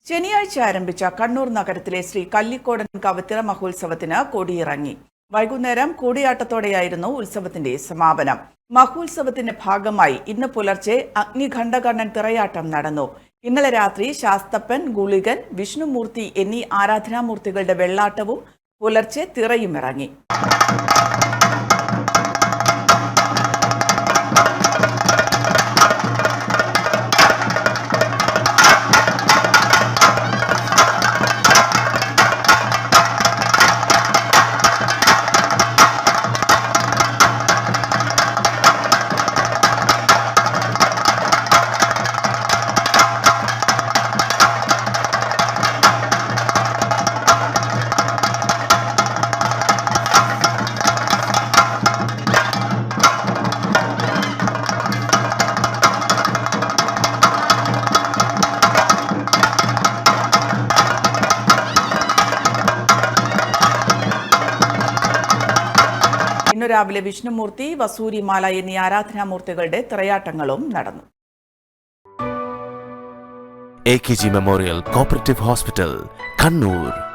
ശനിയാഴ്ച ആരംഭിച്ച കണ്ണൂർ നഗരത്തിലെ ശ്രീ കല്ലിക്കോടൻ കവത്തിറ മഹോത്സവത്തിന് കൊടിയിറങ്ങി. വൈകുന്നേരം കൂടിയാട്ടത്തോടെയായിരുന്നു ഉത്സവത്തിന്റെ സമാപനം. മഹോത്സവത്തിന്റെ ഭാഗമായി ഇന്ന് പുലർച്ചെ അഗ്നികണ്ഠകണ്ണൻ തിറയാട്ടം നടന്നു. ഇന്നലെ രാത്രി ശാസ്തപ്പൻ, ഗുളികൻ, വിഷ്ണുമൂർത്തി എന്നീ ആരാധനാമൂർത്തികളുടെ വെള്ളാട്ടവും പുലർച്ചെ തിറയും ഇറങ്ങി. ഇന്നു രാവിലെ വിഷ്ണുമൂർത്തി, വസൂരിമാല എന്നീ ആരാധനാമൂർത്തികളുടെ തിറയാട്ടങ്ങളും നടന്നു. AKG memorial cooperative hospital, Kannur.